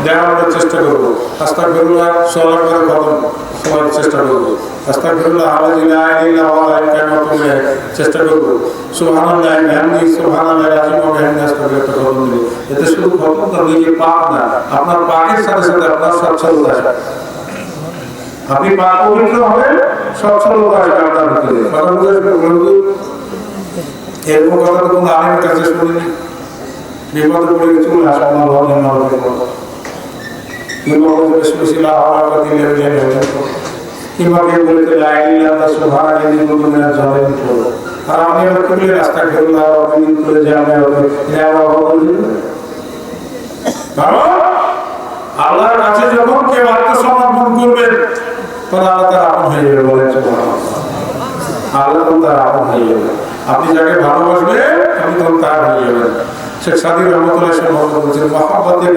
দেওয়ার চেষ্টা করবো। আস্তাগফিরুল্লাহ 100 করে কদম সবার চেষ্টা করবো। আস্তাগফিরুল্লাহ আল্লাযী লা ইলাহা ইল্লা হুয়া চেষ্টা করবো। সুবহানাল্লাহ বিহামদিহি সুবহানাল্লাহিল আযীম ওয়া বিহামদিহি আস্তাগফিরুল্লাহ কদম দিলে এতে শুধু কদম তো নিজে পাক না, আপনার পাকের সাথে সাথে আপনার সচ্ছলতা আসবে। আপনি পাক পবিত্র হবেন, সচ্ছলতা আসবে আপনার ভিতরে। কথা বুঝতে বন্ধু, এরকম কথা তো কোনো আলেমের কাছে শুনিনি। বিপদে পড়ে গেছে বলে হাসপাতাল হলেন না হতে পারে, কিংবা বলতে শুনেছিলাম আমার কথা দিলে কিংবা কেউ বলতে লাইল্লাহ সুবহানাল্লাহি মুমিনা জানেন করো। আর আমি আবার খুলে রাস্তা খেললাম অভিনয় করে যে আমি আল্লাহর কাছে যখন কেউ আত্মসমর্পণ করবেন তখন আল্লাহ তার আপন হয়ে যাবে। বলেন আল্লাহ তখন তার আপন হয়ে যাবে। আপনি যাকে ভালোবাসবেন আপনি তখন তার হয়ে যাবেন। শেখ সাদী রহমতুল্লাহ সাহেব বলছেন মহব্বতের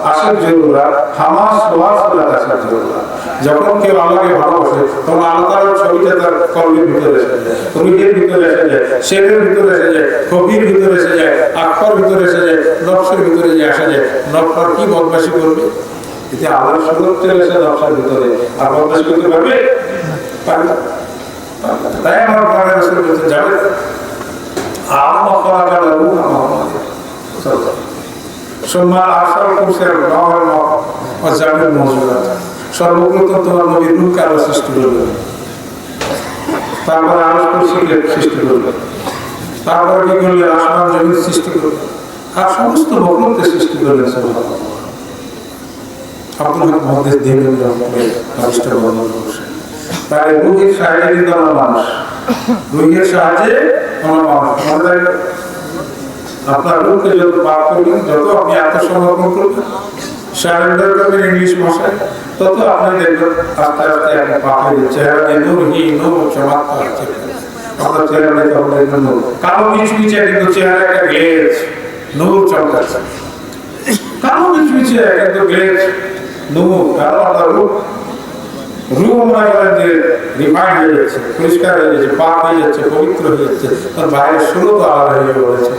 আশিক জরুরা হামাস ওয়াসলাত আশিক জরুরা। যখন কেউ আল্লাহকে ভালোবাসে তখন আল্লাহ তাআলার ছবিটা তার কলবের ভিতরে এসে যায়, রুহের ভিতরে এসে যায়, শেরের ভিতরে এসে যায়, কবির ভিতরে এসে যায়, আক্ষর ভিতরে এসে যায়, নকশের ভিতরে যে আসা যায়। নকশার কি বদমাশি করবে? এতে আল্লাহর সুরত চলে এসে নকশার ভিতরে, আর বদমাশি করতে পারবে? পারবে না। তাই আমার প্রাণের রাসূল বলতে যাবে সর্বপ্রথম তোমার নবীর রূহকে আল্লাহ সৃষ্টি করবেন, তারপরে আরশ কুরসিকে সৃষ্টি করবেন, তারপরে কি করলেন আসমান জমিন সৃষ্টি করবেন, আর সমস্ত মখলুককে সৃষ্টি করলেন। আব্দুল হক মুহাদ্দিস দেহলভী রহমাতুল্লাহ বর্ণনা করেছেন তার রূহের সাহায্যে কিন্তু আমরা মানুষ, রূহের সাহায্যে আমরা মানুষ। আপনার রূহকে যত পাক করবেন, যত আপনি আত্মসমর্পণ করবেন, সারেন্ডার করবেন ইংলিশ ভাষায়, তত আপনি দেখবেন আস্তে আস্তে আপনি পাক হয়ে যাচ্ছে। চেহারা নূরহি নূর চমৎকার চেহারা, আপনার চেহারা দেখতে হবে নূর, কালো মিচমিচে কিন্তু চেহারা একটা গ্লেজ, নূর চমকাচ্ছে। কালো মিচমিচে কিন্তু গ্লেজ নূর, কারণ আপনার রূহ মনে করেন যে রিফাইন্ড হয়ে যাচ্ছে, পরিষ্কার হয়ে যাচ্ছে, পাক হয়ে যাচ্ছে, পবিত্র হয়ে যাচ্ছে, তার বাইরের সুরত আলাদা হয়ে বলেছে।